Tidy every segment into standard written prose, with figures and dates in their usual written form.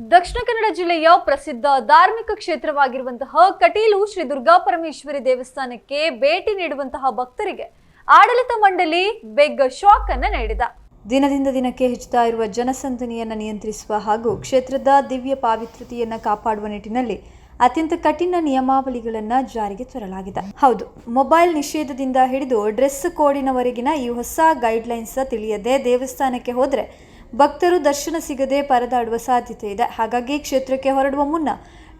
ದಕ್ಷಿಣ ಕನ್ನಡ ಜಿಲ್ಲೆಯ ಪ್ರಸಿದ್ಧ ಧಾರ್ಮಿಕ ಕ್ಷೇತ್ರವಾಗಿರುವಂತಹ ಕಟೀಲು ಶ್ರೀ ದುರ್ಗಾ ಪರಮೇಶ್ವರಿ ದೇವಸ್ಥಾನಕ್ಕೆ ಭೇಟಿ ನೀಡುವಂತಹ ಭಕ್ತರಿಗೆ ಆಡಳಿತ ಮಂಡಳಿ ಬೆಗ್ ಶಾಕ್ ಅನ್ನು ನೀಡಿದೆ. ದಿನದಿಂದ ದಿನಕ್ಕೆ ಹೆಚ್ಚುತ್ತಾ ಇರುವ ಜನಸಂದಣಿಯನ್ನು ನಿಯಂತ್ರಿಸುವ ಹಾಗೂ ಕ್ಷೇತ್ರದ ದಿವ್ಯ ಪಾವಿತ್ರತೆಯನ್ನು ಕಾಪಾಡುವ ನಿಟ್ಟಿನಲ್ಲಿ ಅತ್ಯಂತ ಕಠಿಣ ನಿಯಮಾವಳಿಗಳನ್ನು ಜಾರಿಗೆ ತರಲಾಗಿದೆ. ಹೌದು, ಮೊಬೈಲ್ ನಿಷೇಧದಿಂದ ಹಿಡಿದು ಡ್ರೆಸ್ ಕೋಡಿನವರೆಗಿನ ಈ ಹೊಸ ಗೈಡ್ಲೈನ್ಸ್ ತಿಳಿಯದೆ ದೇವಸ್ಥಾನಕ್ಕೆ ಹೋದರೆ ಭಕ್ತರು ದರ್ಶನ ಸಿಗದೆ ಪರದಾಡುವ ಸಾಧ್ಯತೆ ಇದೆ. ಹಾಗಾಗಿ ಕ್ಷೇತ್ರಕ್ಕೆ ಹೊರಡುವ ಮುನ್ನ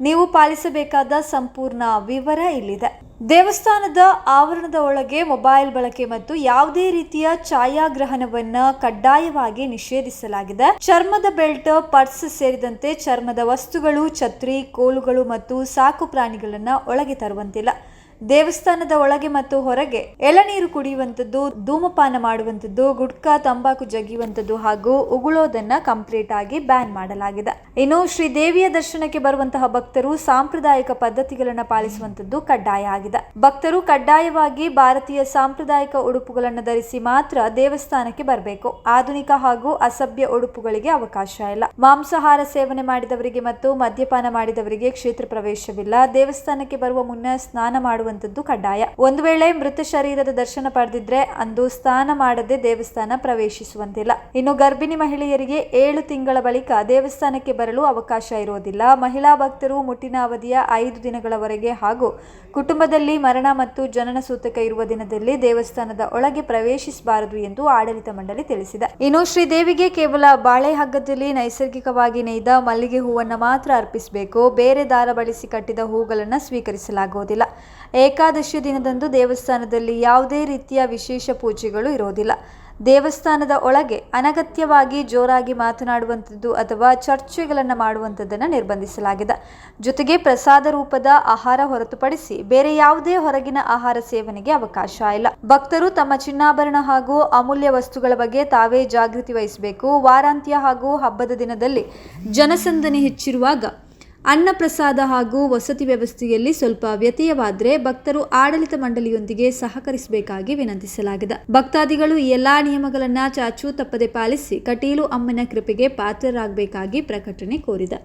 ನೀವು ಪಾಲಿಸಬೇಕಾದ ಸಂಪೂರ್ಣ ವಿವರ ಇಲ್ಲಿದೆ. ದೇವಸ್ಥಾನದ ಆವರಣದ ಒಳಗೆ ಮೊಬೈಲ್ ಬಳಕೆ ಮತ್ತು ಯಾವುದೇ ರೀತಿಯ ಛಾಯಾಗ್ರಹಣವನ್ನ ಕಡ್ಡಾಯವಾಗಿ ನಿಷೇಧಿಸಲಾಗಿದೆ. ಚರ್ಮದ ಬೆಲ್ಟ್, ಪರ್ಸ್ ಸೇರಿದಂತೆ ಚರ್ಮದ ವಸ್ತುಗಳು, ಛತ್ರಿ, ಕೋಲುಗಳು ಮತ್ತು ಸಾಕು ಪ್ರಾಣಿಗಳನ್ನ ಒಳಗೆ ತರುವಂತಿಲ್ಲ. ದೇವಸ್ಥಾನದ ಒಳಗೆ ಮತ್ತು ಹೊರಗೆ ಎಳನೀರು ಕುಡಿಯುವಂಥದ್ದು, ಧೂಮಪಾನ ಮಾಡುವಂಥದ್ದು, ಗುಟ್ಕಾ, ತಂಬಾಕು ಜಗಿಯುವಂಥದ್ದು ಹಾಗೂ ಉಗುಳೋದನ್ನ ಕಂಪ್ಲೀಟ್ ಆಗಿ ಬ್ಯಾನ್ ಮಾಡಲಾಗಿದೆ. ಇನ್ನು ಶ್ರೀದೇವಿಯ ದರ್ಶನಕ್ಕೆ ಬರುವಂತಹ ಭಕ್ತರು ಸಾಂಪ್ರದಾಯಿಕ ಪದ್ಧತಿಗಳನ್ನು ಪಾಲಿಸುವಂಥದ್ದು ಕಡ್ಡಾಯ ಆಗಿದೆ. ಭಕ್ತರು ಕಡ್ಡಾಯವಾಗಿ ಭಾರತೀಯ ಸಾಂಪ್ರದಾಯಿಕ ಉಡುಪುಗಳನ್ನು ಧರಿಸಿ ಮಾತ್ರ ದೇವಸ್ಥಾನಕ್ಕೆ ಬರಬೇಕು. ಆಧುನಿಕ ಹಾಗೂ ಅಸಭ್ಯ ಉಡುಪುಗಳಿಗೆ ಅವಕಾಶ ಇಲ್ಲ. ಮಾಂಸಾಹಾರ ಸೇವನೆ ಮಾಡಿದವರಿಗೆ ಮತ್ತು ಮದ್ಯಪಾನ ಮಾಡಿದವರಿಗೆ ಕ್ಷೇತ್ರ ಪ್ರವೇಶವಿಲ್ಲ. ದೇವಸ್ಥಾನಕ್ಕೆ ಬರುವ ಮುನ್ನ ಸ್ನಾನ ಮಾಡುವ ಕಡ್ಡಾಯ. ಒಂದು ವೇಳೆ ಮೃತ ಶರೀರದ ದರ್ಶನ ಪಡೆದಿದ್ರೆ ಅಂದು ಸ್ನಾನ ಮಾಡದೆ ದೇವಸ್ಥಾನ ಪ್ರವೇಶಿಸುವಂತಿಲ್ಲ. ಇನ್ನು ಗರ್ಭಿಣಿ ಮಹಿಳೆಯರಿಗೆ 7 ತಿಂಗಳ ಬಳಿಕ ದೇವಸ್ಥಾನಕ್ಕೆ ಬರಲು ಅವಕಾಶ ಇರುವುದಿಲ್ಲ. ಮಹಿಳಾ ಭಕ್ತರು ಮುಟ್ಟಿನ ಅವಧಿಯ 5 ದಿನಗಳವರೆಗೆ ಹಾಗೂ ಕುಟುಂಬದಲ್ಲಿ ಮರಣ ಮತ್ತು ಜನನ ಸೂತಕ ಇರುವ ದಿನದಲ್ಲಿ ದೇವಸ್ಥಾನದ ಒಳಗೆ ಪ್ರವೇಶಿಸಬಾರದು ಎಂದು ಆಡಳಿತ ಮಂಡಳಿ ತಿಳಿಸಿದೆ. ಇನ್ನು ಶ್ರೀದೇವಿಗೆ ಕೇವಲ ಬಾಳೆ ಹಗ್ಗದಲ್ಲಿ ನೈಸರ್ಗಿಕವಾಗಿ ನೇಯ್ದ ಮಲ್ಲಿಗೆ ಹೂವನ್ನು ಮಾತ್ರ ಅರ್ಪಿಸಬೇಕು. ಬೇರೆ ದಾರ ಬಳಸಿ ಕಟ್ಟಿದ ಹೂಗಳನ್ನು ಸ್ವೀಕರಿಸಲಾಗುವುದಿಲ್ಲ. ಏಕಾದಶಿ ದಿನದಂದು ದೇವಸ್ಥಾನದಲ್ಲಿ ಯಾವುದೇ ರೀತಿಯ ವಿಶೇಷ ಪೂಜೆಗಳು ಇರೋದಿಲ್ಲ. ದೇವಸ್ಥಾನದ ಒಳಗೆ ಅನಗತ್ಯವಾಗಿ ಜೋರಾಗಿ ಮಾತನಾಡುವಂಥದ್ದು ಅಥವಾ ಚರ್ಚೆಗಳನ್ನು ಮಾಡುವಂಥದ್ದನ್ನು ನಿರ್ಬಂಧಿಸಲಾಗಿದೆ. ಜೊತೆಗೆ ಪ್ರಸಾದ ರೂಪದ ಆಹಾರ ಹೊರತುಪಡಿಸಿ ಬೇರೆ ಯಾವುದೇ ಹೊರಗಿನ ಆಹಾರ ಸೇವನೆಗೆ ಅವಕಾಶ ಇಲ್ಲ. ಭಕ್ತರು ತಮ್ಮ ಚಿನ್ನಾಭರಣ ಹಾಗೂ ಅಮೂಲ್ಯ ವಸ್ತುಗಳ ಬಗ್ಗೆ ತಾವೇ ಜಾಗೃತಿ ವಹಿಸಬೇಕು. ವಾರಾಂತ್ಯ ಹಾಗೂ ಹಬ್ಬದ ದಿನದಲ್ಲಿ ಜನಸಂದಣಿ ಹೆಚ್ಚಿರುವಾಗ ಅನ್ನ ಪ್ರಸಾದ ಹಾಗೂ ವಸತಿ ವ್ಯವಸ್ಥೆಯಲ್ಲಿ ಸ್ವಲ್ಪ ವ್ಯತ್ಯಯವಾದರೆ ಭಕ್ತರು ಆಡಳಿತ ಮಂಡಳಿಯೊಂದಿಗೆ ಸಹಕರಿಸಬೇಕಾಗಿ ವಿನಂತಿಸಲಾಗಿದೆ. ಭಕ್ತಾದಿಗಳು ಈ ಎಲ್ಲಾ ನಿಯಮಗಳನ್ನು ಚಾಚೂ ತಪ್ಪದೆ ಪಾಲಿಸಿ ಕಟೀಲು ಅಮ್ಮನ ಕೃಪೆಗೆ ಪಾತ್ರರಾಗಬೇಕಾಗಿ ಪ್ರಕಟಣೆ ಕೋರಿದೆ.